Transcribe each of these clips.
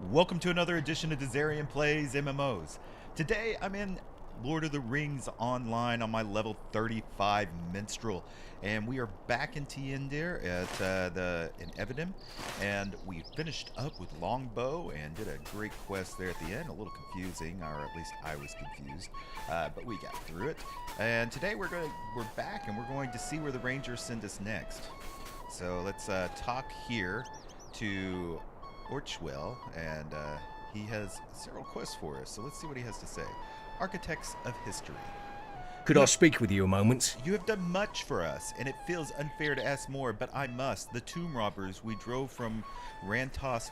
Welcome to another edition of Dizzarian Plays MMOs. Today I'm in Lord of the Rings Online on my level 35 Minstrel, and we are back in Tiendir in Evendim, and we finished up with Longbow and did a great quest there at the end. A little confusing, or at least I was confused, but we got through it. And today we're back and we're going to see where the Rangers send us next. So let's talk here to Orchwell, and he has several quests for us, so let's see what he has to say. Architects of History. Could I speak with you a moment? You have done much for us, and it feels unfair to ask more, but I must. The tomb robbers we drove from Rantos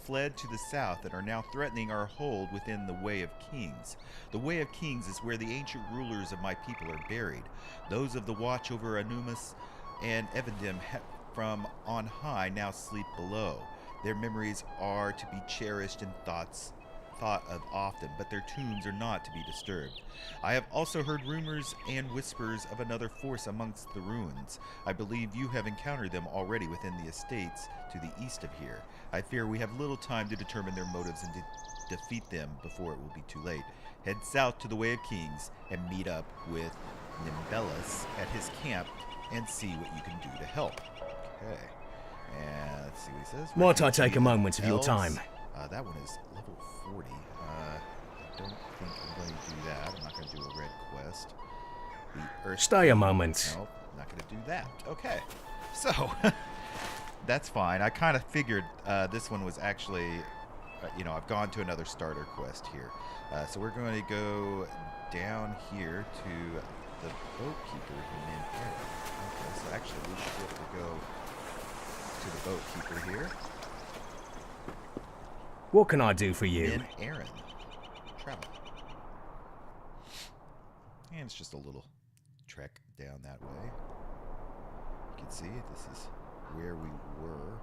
fled to the south and are now threatening our hold within the Way of Kings. The Way of Kings is where the ancient rulers of my people are buried. Those of the watch over Anumus and Evendim from on high now sleep below. Their memories are to be cherished and thought of often, but their tombs are not to be disturbed. I have also heard rumors and whispers of another force amongst the ruins. I believe you have encountered them already within the estates to the east of here. I fear we have little time to determine their motives and to defeat them before it will be too late. Head south to the Way of Kings and meet up with Nimbellus at his camp and see what you can do to help. Okay, and let's see what he says. Might I take a moment of your time? That one is level 40. I don't think I'm going to do that. I'm not going to do a red quest. The Earth. Stay a moment. Nope, not going to do that. Okay, so that's fine. I kind of figured this one was actually, I've gone to another starter quest here. So we're going to go down here to the boatkeeper Men Erain. Okay, so actually we should be able to go to the boatkeeper here. What can I do for you? Men Erain. Travel. And it's just a little trek down that way. You can see this is where we were,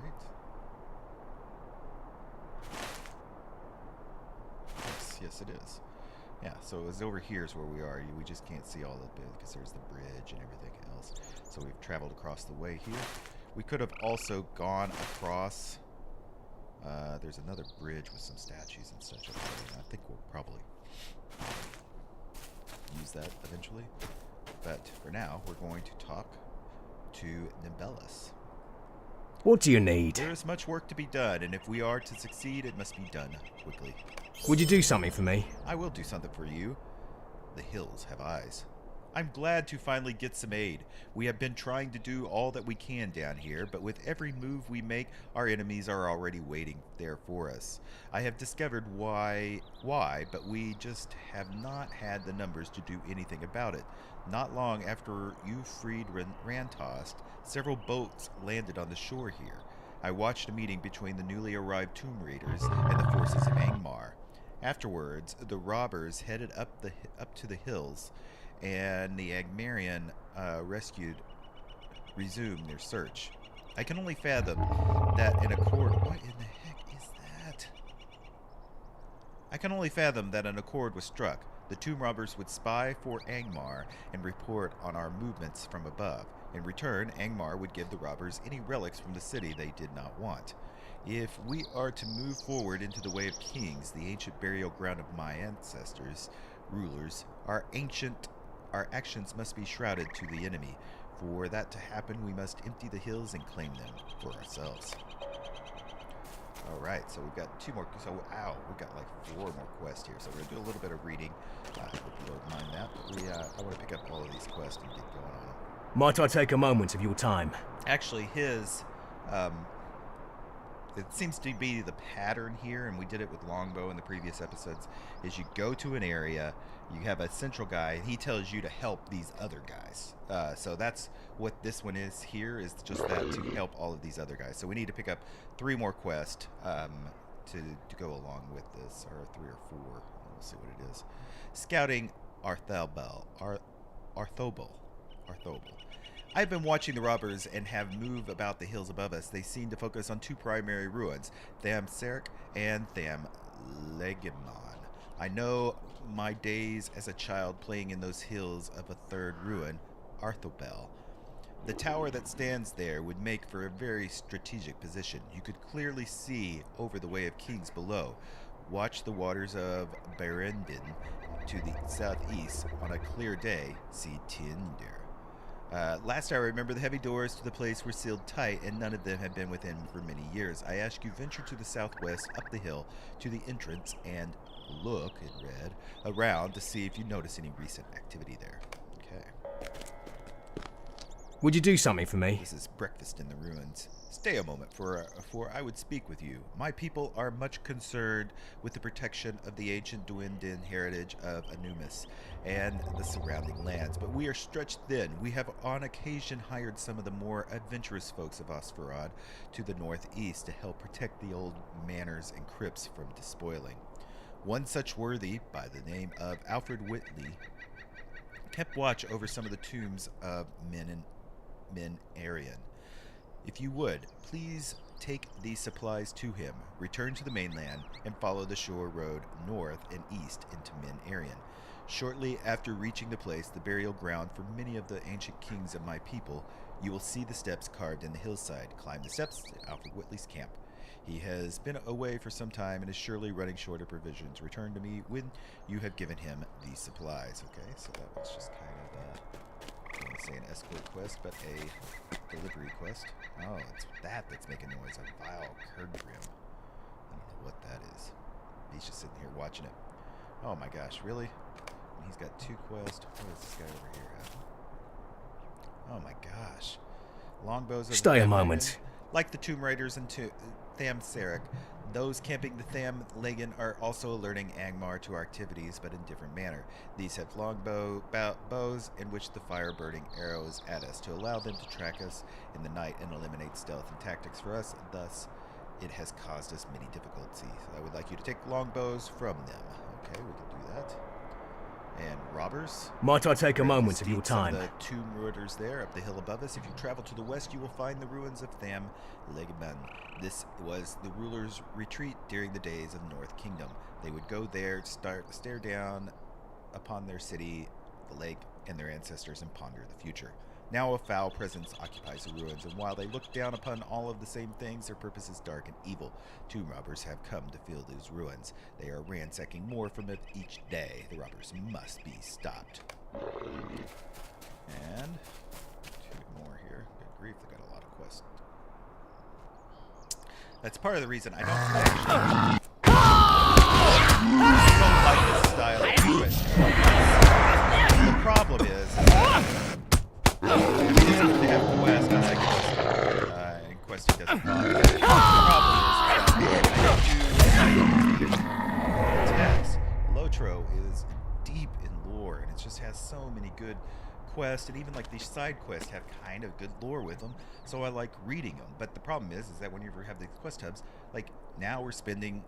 right? Yes, it is. Yeah, so it was over here is where we are. We just can't see all of it because there's the bridge and everything else. So we've traveled across the way here. We could have also gone across. There's another bridge with some statues and such up there. I think we'll probably use that eventually. But for now, we're going to talk to Nimbellus. What do you need? There is much work to be done, and if we are to succeed, it must be done quickly. Would you do something for me? I will do something for you. The hills have eyes. I'm glad to finally get some aid. We have been trying to do all that we can down here, but with every move we make, our enemies are already waiting there for us. I have discovered why, but we just have not had the numbers to do anything about it. Not long after you freed Rantost, several boats landed on the shore here. I watched a meeting between the newly arrived Tomb Raiders and the forces of Angmar. Afterwards, the robbers headed up to the hills, and the Angmarian resumed their search. I can only fathom that in accord. What in the heck is that? I can only fathom that an accord was struck. The tomb robbers would spy for Angmar and report on our movements from above. In return, Angmar would give the robbers any relics from the city they did not want. If we are to move forward into the Way of Kings, the ancient burial ground of my ancestors, rulers, our actions must be shrouded to the enemy. For that to happen, we must empty the hills and claim them for ourselves. Alright, so we've got two more. So, we've got like 4 more quests here. So we're going to do a little bit of reading. I hope you don't mind that. But I want to pick up all of these quests and get going on them. Might I take a moment of your time? Actually, it seems to be the pattern here, and we did it with Longbow in the previous episodes, is you go to an area, you have a central guy, and he tells you to help these other guys. So that's what this one is here, is just that, to help all of these other guys. So we need to pick up 3 more quests to go along with this, or 3 or 4. We'll see what it is. Scouting Arthobel. I've been watching the robbers and have moved about the hills above us. They seem to focus on 2 primary ruins, Tham Serk and Tham Legemon. I know my days as a child playing in those hills of a third ruin, Arthobel. The tower that stands there would make for a very strategic position. You could clearly see over the Way of Kings below. Watch the waters of Evendim to the southeast. On a clear day, see Tinder. Last I remember, the heavy doors to the place were sealed tight, and none of them had been within for many years. I ask you, venture to the southwest, up the hill, to the entrance, and look, in red, around to see if you notice any recent activity there. Okay. Would you do something for me? This is breakfast in the ruins. Stay a moment, for I would speak with you. My people are much concerned with the protection of the ancient Duendan heritage of Anumis and the surrounding lands, but we are stretched thin. We have on occasion hired some of the more adventurous folks of Osferod to the northeast to help protect the old manors and crypts from despoiling. One such worthy, by the name of Alfred Whitley, kept watch over some of the tombs of Men Erain. If you would, please take these supplies to him, return to the mainland, and follow the shore road north and east into Men Erain. Shortly after reaching the place, the burial ground for many of the ancient kings of my people, you will see the steps carved in the hillside. Climb the steps to Alfred Whitley's camp. He has been away for some time and is surely running short of provisions. Return to me when you have given him these supplies. Okay, so that was just kind of I don't want to say an escort quest, but a delivery quest. Oh, it's that's making noise. A vile Kerdgrim. I don't know what that is. He's just sitting here watching it. Oh my gosh, really? He's got 2 quests. What is this guy over here at? Oh my gosh. Longbows of Stay a Tham moment. Lagan. Like the Tomb Raiders in Tham Sarek, those camping the Tham Lagan are also alerting Angmar to our activities, but in different manner. These have bows in which the fire burning arrows at us to allow them to track us in the night and eliminate stealth and tactics for us. Thus, it has caused us many difficulties. I would like you to take longbows from them. Okay, we can do that. And robbers. Might I take a moment of your time? The tomb ruiners there up the hill above us. If you travel to the west, you will find the ruins of Tham Lagan. This was the rulers' retreat during the days of North Kingdom. They would go there, stare down upon their city, the lake, and their ancestors, and ponder the future. Now a foul presence occupies the ruins, and while they look down upon all of the same things, their purpose is dark and evil. Tomb robbers have come to fill these ruins. They are ransacking more from it each day. The robbers must be stopped. And 2 more here. Good grief, they got a lot of quests. That's part of the reason I don't like this style of quest. The problem is they have quest, I like it. And questing doesn't bother. The problem is text. Lotro is deep in lore, and it just has so many good quests, and even like these side quests have kind of good lore with them, so I like reading them. But the problem is that whenever you have these quest hubs, like now we're spending,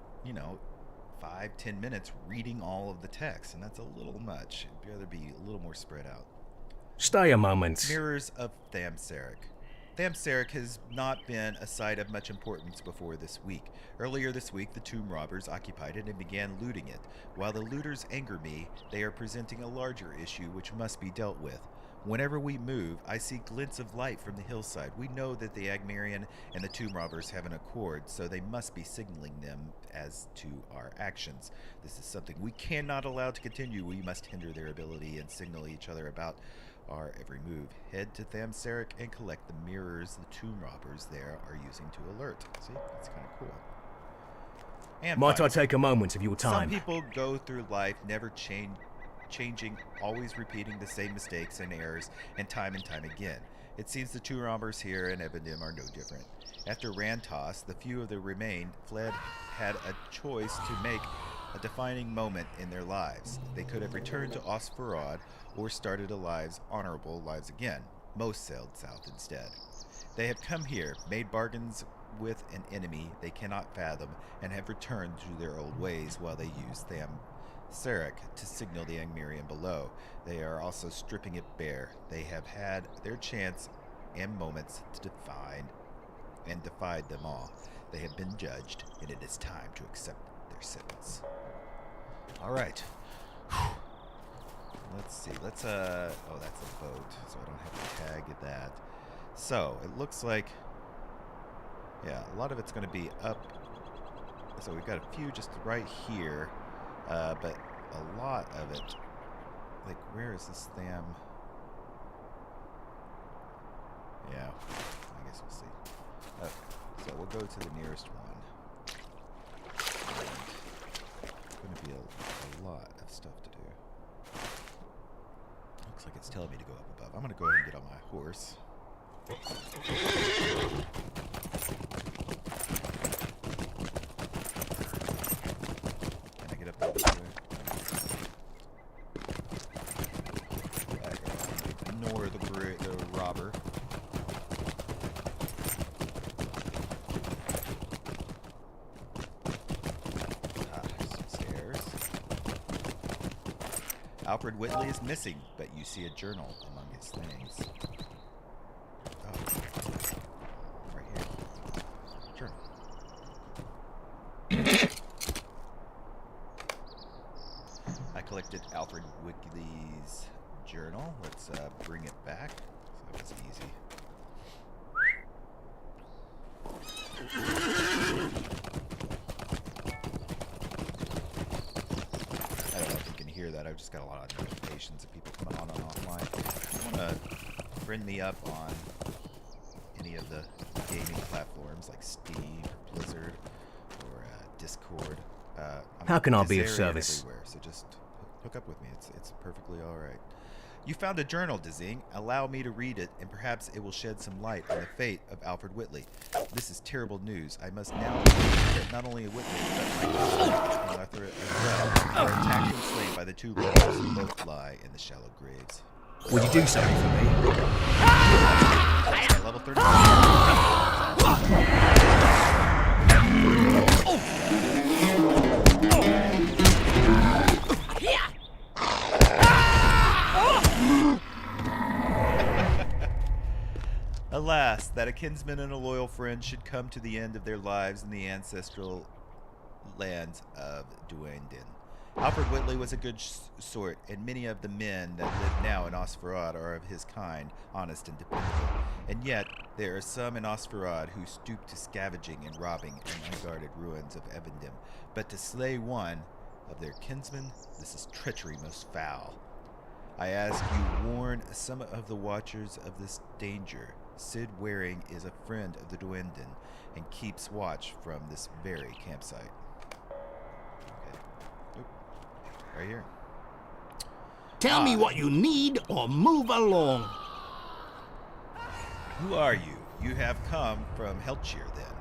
5-10 minutes reading all of the text, and that's a little much. It'd rather be a little more spread out. Stay a moment. Mirrors of Tham Sarek. Tham Sarek has not been a site of much importance before this week. Earlier this week, the tomb robbers occupied it and began looting it. While the looters anger me, they are presenting a larger issue which must be dealt with. Whenever we move, I see glints of light from the hillside. We know that the Agmarian and the tomb robbers have an accord, so they must be signaling them as to our actions. This is something we cannot allow to continue. We must hinder their ability and signal each other about our every move. Head to Tham Sarek and collect the mirrors the tomb robbers there are using to alert. See, that's kind of cool. And Might I take a moment of your time? Some people go through life never changing, always repeating the same mistakes and errors, and time again. It seems the tomb robbers here in Evendim are no different. After Rantos, the few of the remained had a choice to make a defining moment in their lives. They could have returned to Osferod or started honorable lives again. Most sailed south instead. They have come here, made bargains with an enemy they cannot fathom, and have returned to their old ways while they use Tham Sarek to signal the Angmarian below. They are also stripping it bare. They have had their chance and moments to defied them all. They have been judged, and it is time to accept their sentence. All right. Let's see. Oh, that's a boat, so I don't have to tag that. So, it looks like, yeah, a lot of it's going to be up. So we've got a few just right here, but a lot of it, like, where is this damn? Yeah, I guess we'll see. Okay, so we'll go to the nearest one. And it's going to be a lot of stuff to do. Looks like it's telling me to go up above. I'm going to go ahead and get on my horse. Can I get up there this way? Ignore the robber. Some stairs. Alfred Whitley is missing, but you see a journal among his things. Oh, right here. Journal. I collected Alfred Whitley's journal. Let's bring it back. So that was easy. I don't know if you can hear that. I've just got a lot of notifications of people coming on and offline. If you want to friend me up on any of the gaming platforms like Steam or Blizzard or Discord. How can I be of Dizzarian service? everywhere, so just hook up with me. It's perfectly all right. You found a journal, Dizzing. Allow me to read it, and perhaps it will shed some light on the fate of Alfred Whitley. This is terrible news. I must now believe that not only Whitley, but my husband and Arthur as well were attacked and slain by the two brothers who both lie in the shallow graves. Would you do something for me? At level 30. Alas, that a kinsman and a loyal friend should come to the end of their lives in the ancestral lands of Evendim. Alfred Whitley was a good sort, and many of the men that live now in Osferod are of his kind, honest and dependable. And yet, there are some in Osferod who stoop to scavenging and robbing in unguarded ruins of Evendim. But to slay one of their kinsmen, this is treachery most foul. I ask you warn some of the watchers of this danger. Sid Waring is a friend of the Duendin and keeps watch from this very campsite. Okay. Oop. Right here. Tell me what you need or move along. Who are you? You have come from Helchir, then.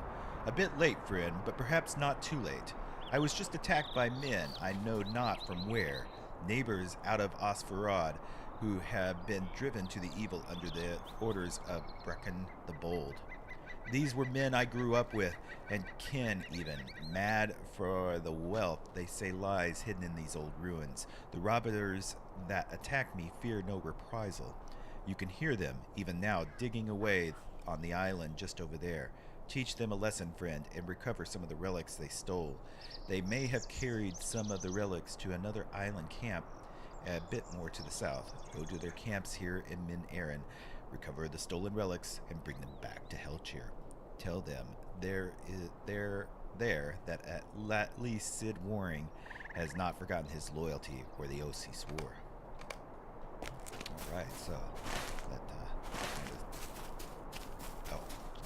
A bit late, friend, but perhaps not too late. I was just attacked by men, I know not from where. Neighbors out of Osferod who have been driven to the evil under the orders of Brecken the Bold. These were men I grew up with, and kin even, mad for the wealth they say lies hidden in these old ruins. The robbers that attack me fear no reprisal. You can hear them, even now, digging away on the island just over there. Teach them a lesson, friend, and recover some of the relics they stole. They may have carried some of the relics to another island camp a bit more to the south. Go to their camps here in Men Erain, recover the stolen relics, and bring them back to Helchir. Tell them there that at least Sid Waring has not forgotten his loyalty or the oaths he swore. Alright, so that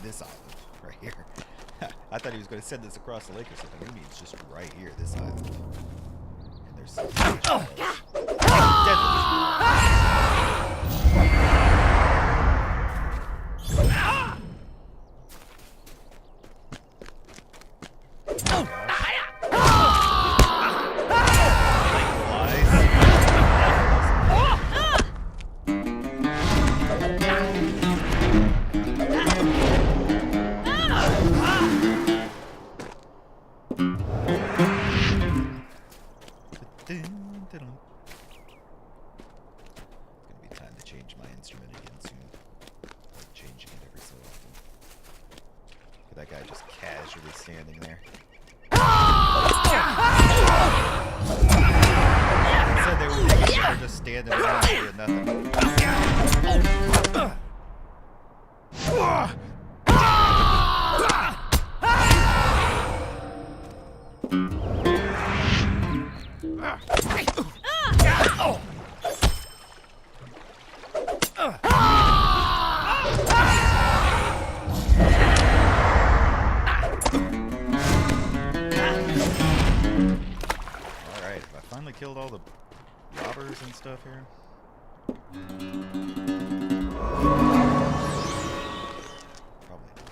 this island right here. I thought he was going to send this across the lake or something. Maybe it's just right here, this island. And there's some that guy just casually standing there. I said they were just standing around doing nothing. Alright, have I finally killed all the robbers and stuff here? Probably not.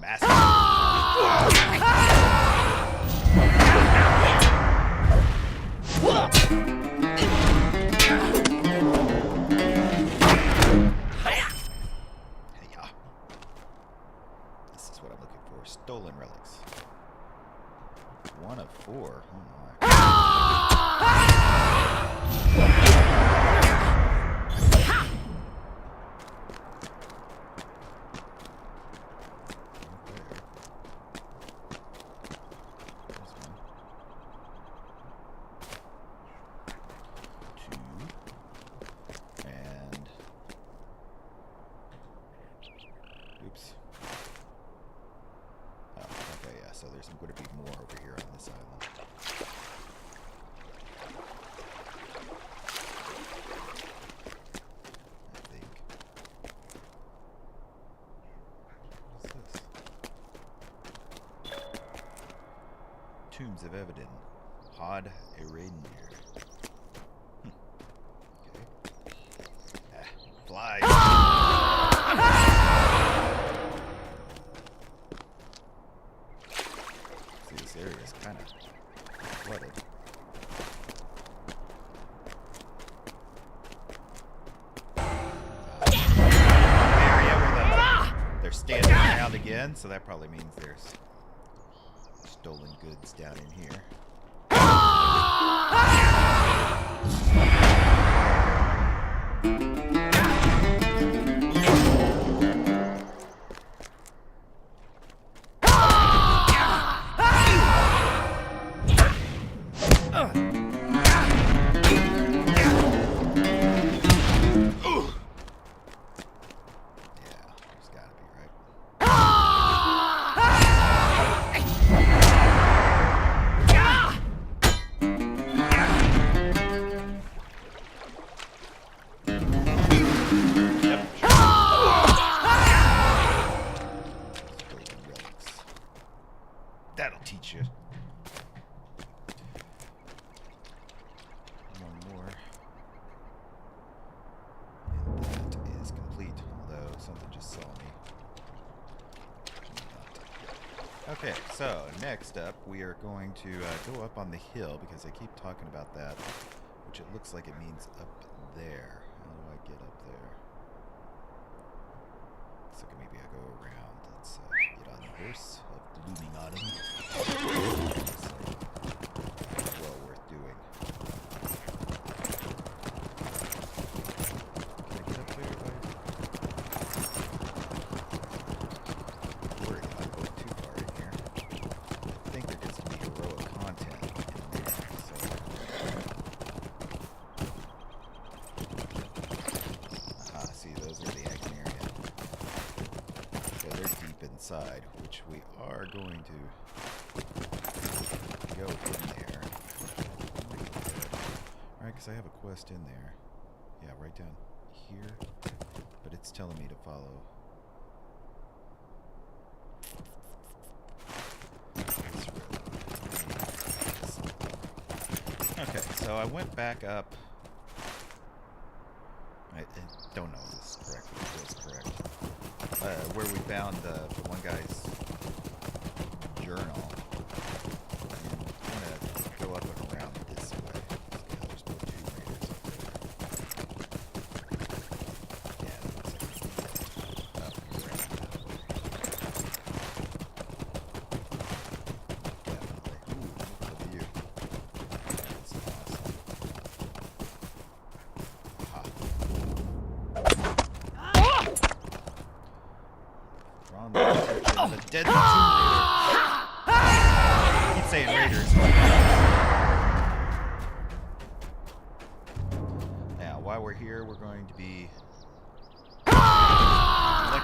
Massive. Hey-ya. This is what I'm looking for. Stolen relics. 1 of 4. Oh my. Oops. Oh, okay, yeah, so there's going to be more over here on this island. I think. What's this? Tombs of Evendim. Men Erain. Okay. Flies! This area is kind of flooded. Area where they're standing around again, so that probably means there's stolen goods down in here. That'll teach you. One more. And that is complete, although something just saw me. Okay, so next up we are going to go up on the hill because I keep talking about that, which it looks like it means up there. How do I get up there? Looks like maybe I go around. Let's get on the horse of looming autumn. Well worth doing. Can I get up there? I'm worried about going too far in here. I think there gets to be heroic content in there. So. See, those are the egg area. So they're deep inside, which we are going to go in there. Alright, because I have a quest in there. Yeah, right down here. But it's telling me to follow. Okay, so I went back up. I don't know if this is correct, but it is correct. Where we found the one guy's journal. And I'm gonna go up and around this way. Yeah, there's no Tomb Raiders up there. Yeah, that looks like it's up and around that way. Definitely. Ooh, look at the view. That's awesome. Drawn the attention of a deadly Tomb Raider. Keep saying Raiders. Now, while we're here, we're going to be collecting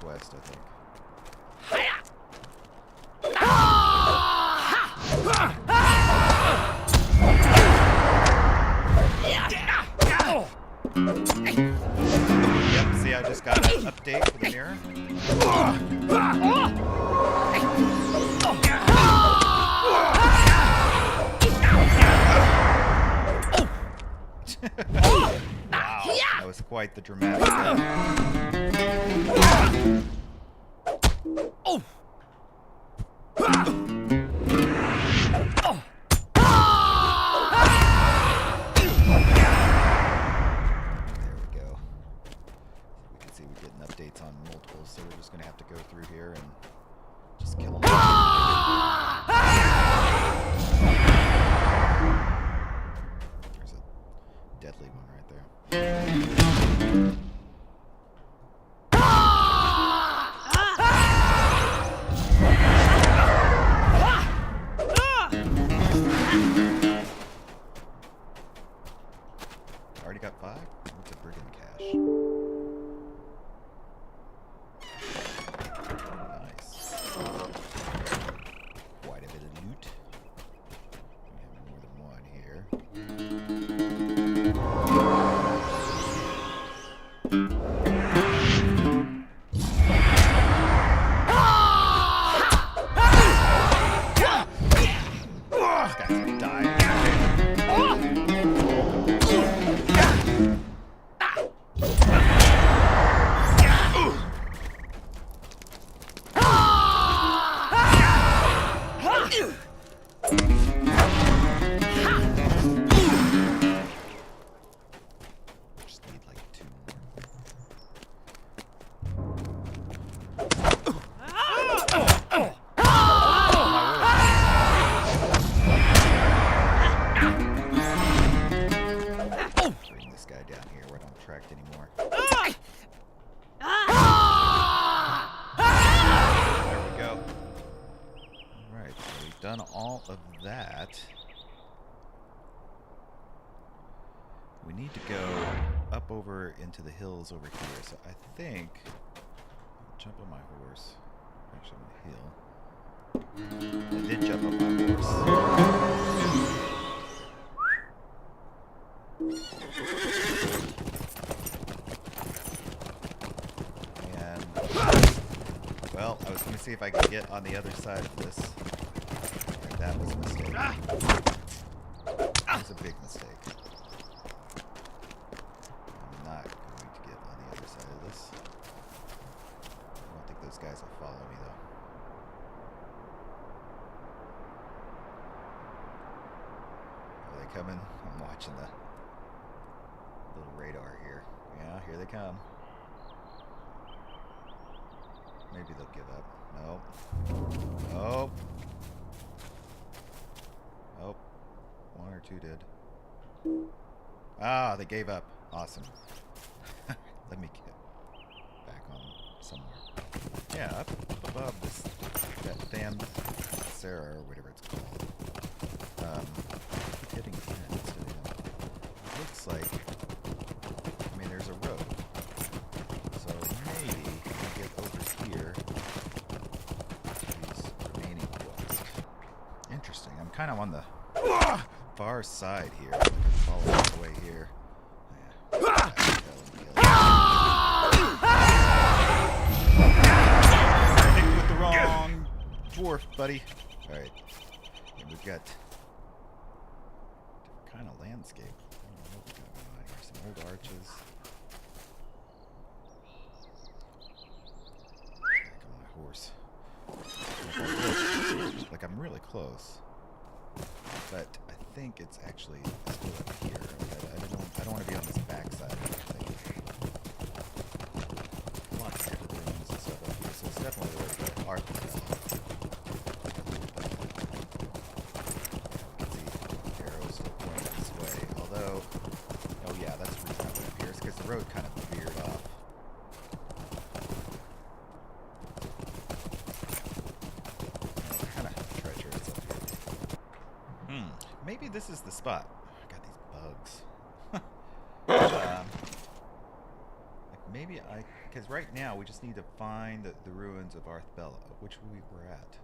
northwest, I think. Yep, see, I just got an update for the mirror. Wow, that was quite the dramatic updates on multiples, so we're just gonna have to go through here and just kill them. There's a deadly one right there. Already got 5? What's a brigand cache? Done all of that. We need to go up over into the hills over here. So I think I'll jump on my horse. Actually, I'm gonna heal. I did jump on my horse. And well, I was gonna see if I could get on the other side of this. That was a mistake. That was a big mistake. I'm not going to get on the other side of this. I don't think those guys will follow me, though. Are they coming? I'm watching the little radar here. Yeah, here they come. Maybe they'll give up. Nope. Nope. Oh, 1 or 2 did. Ah, they gave up. Awesome. Let me get back on somewhere. Yeah, up above this, that damn Sarah or whatever it's called. Keep hitting the end instead of him. It looks like, I mean, there's a road. So maybe I can get over here to these remaining quests. Interesting. I'm kind of on the far side here. I can follow all the way here. Yeah. I think with the wrong dwarf, buddy. Alright. And we've got different kind of landscape. I don't know what we got going on here. Some old arches. Back on my horse. Like I'm really close. But I think it's actually still up here. I don't want to be on this backside of the thing. Lots of different rooms and stuff up here, so it's definitely where the art is going. You can see arrows still pointing this way. Although, oh yeah, that's the reason I went up here. It's because the road kind of veered off. Kind of treacherous up here. Maybe this is the spot. I got these bugs. Like maybe because right now we just need to find the ruins of Arthbella, which we were at.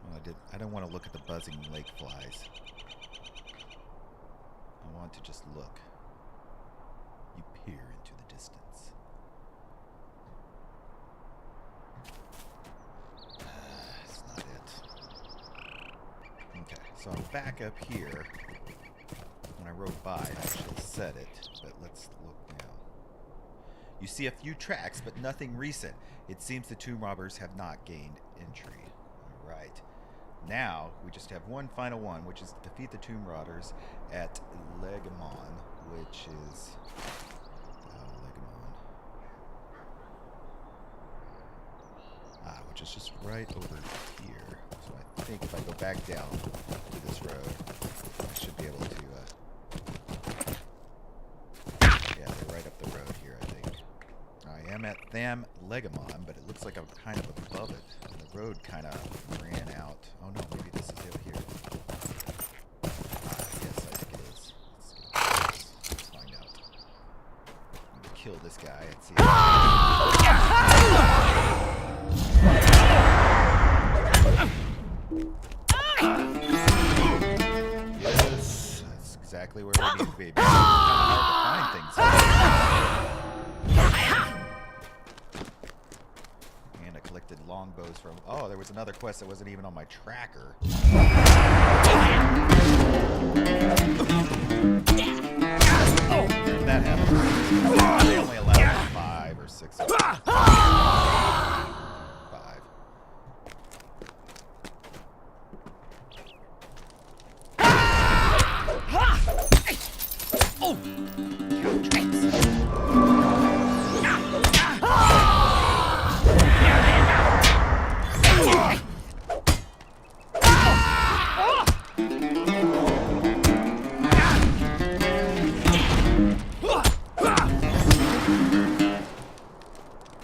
Well, I don't want to look at the buzzing lake flies. I want to just look. You peer into the distance. That's not it. Okay, so I'm back up here. When I wrote by, I actually said it, but let's look now. You see a few tracks, but nothing recent. It seems the tomb robbers have not gained entry. All right. Now, we just have one final one, which is defeat the tomb robbers at Legamon, which is... Legamon. Which is just right over here. So I think if I go back down to this road, I should be able to... yeah, they're right up the road here, I think. I am at Tham Legamon, but it looks like I'm kind of above it. And the road kind of ran out. Oh no, maybe this is it here. Yes, I think it is. Let's find out. I'm gonna kill this guy and see. Yes, that's exactly where we need to be. It's kind of hard to find things. And I collected longbows from... Oh, there was another quest that wasn't even on my tracker. That happened. They only allowed 5 or 6. 5. Oh!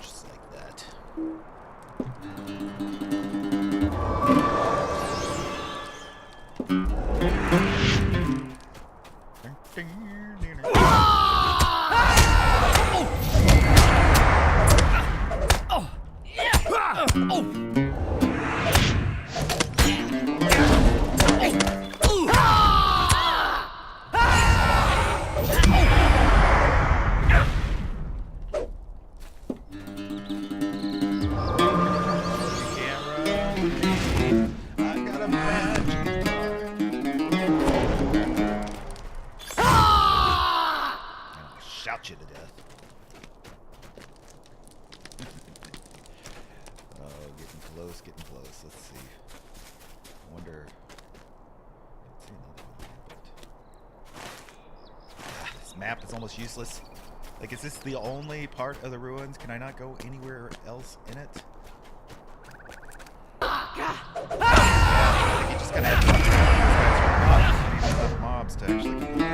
Just like that. Shout you to death. Oh, getting close, getting close. Let's see. I wonder. Let's see another one here, but this map is almost useless. Like, is this the only part of the ruins? Can I not go anywhere else in it? Yeah, I think you just gotta have mobs to actually complete it.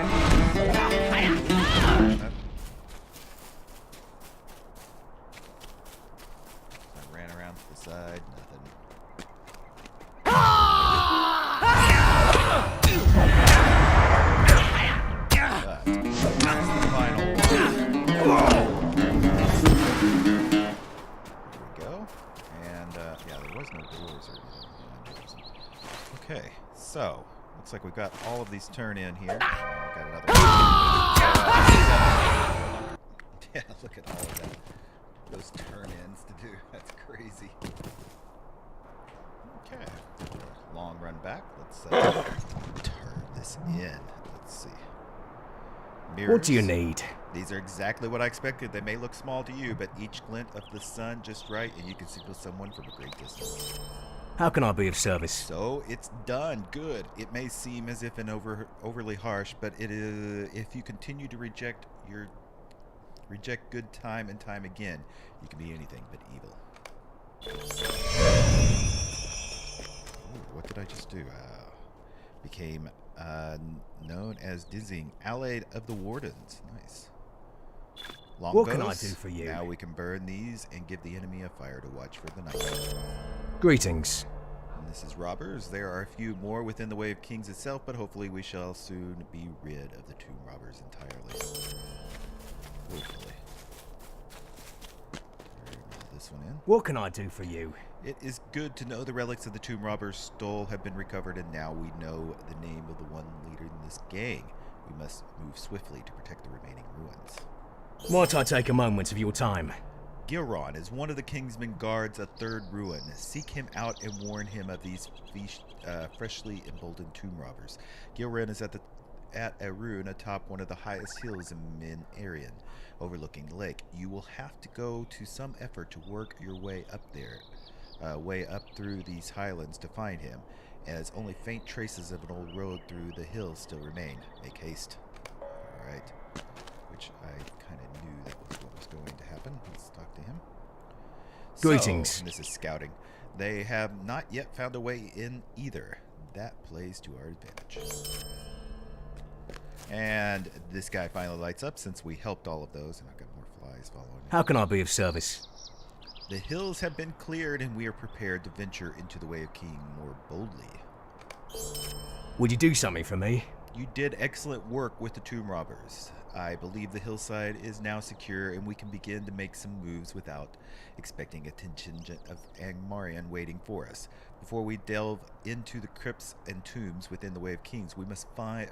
Side, nothing. Final one. There we go. And yeah, there was no doors or anything. Okay, so looks like we've got all of these turn in here. Got another one. Yeah, look at all of that. Those turn-ins to do. That's crazy. Okay. Long run back. Let's turn this in. Let's see. Mirrors. What do you need? These are exactly what I expected. They may look small to you, but each glint of the sun just right, and you can signal someone from a great distance. How can I be of service? So it's done. Good. It may seem as if overly harsh, but it is. If you continue to reject good time and time again, you can be anything but evil. Ooh, what did I just do? Became known as Dizzarian, allied of the Wardens. Nice. Longbows. What can I do for you? Now we can burn these and give the enemy a fire to watch for the night. Greetings. And this is robbers. There are a few more within the Way of Kings itself, but hopefully we shall soon be rid of the tomb robbers entirely. one in. What can I do for you? It is good to know the relics of the tomb robbers stole have been recovered, and now we know the name of the one leader in this gang. We must move swiftly to protect the remaining ruins. Might I take a moment of your time? Gilron is one of the Kingsman guards a third ruin. Seek him out and warn him of these freshly emboldened tomb robbers. Gilron is at a ruin atop one of the highest hills in Men Erain, overlooking the lake. You will have to go to some effort to work your way up there, way up through these highlands to find him, as only faint traces of an old road through the hills still remain. Make haste. Alright. Which I kind of knew that was what was going to happen. Let's talk to him. Greetings. So, this is scouting. They have not yet found a way in either. That plays to our advantage. And this guy finally lights up since we helped all of those. And I've got more flies following me. How can I be of service? The hills have been cleared and we are prepared to venture into the Way of King more boldly. Would you do something for me? You did excellent work with the tomb robbers. I believe the hillside is now secure and we can begin to make some moves without expecting a contingent of Angmarian waiting for us. Before we delve into the crypts and tombs within the Way of Kings, we must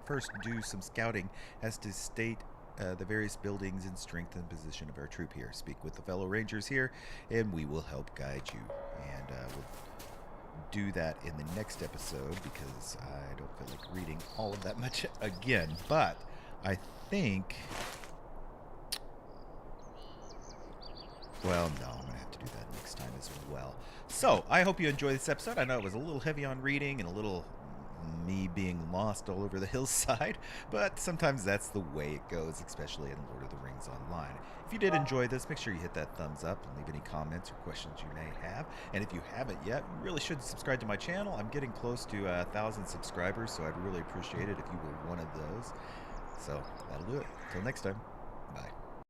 first do some scouting as to state the various buildings and strength and position of our troop here. Speak with the fellow rangers here and we will help guide you. And we'll do that in the next episode because I don't feel like reading all of that much again, but I think, well, no, I'm gonna have to do that next time as well. So I hope you enjoyed this episode. I know it was a little heavy on reading and a little me being lost all over the hillside, but sometimes that's the way it goes, especially in Lord of the Rings Online. If you did enjoy this, make sure you hit that thumbs up and leave any comments or questions you may have. And if you haven't yet, you really should subscribe to my channel. I'm getting close to 1,000 subscribers, so I'd really appreciate it if you were one of those. So that'll do it. Till next time. Bye.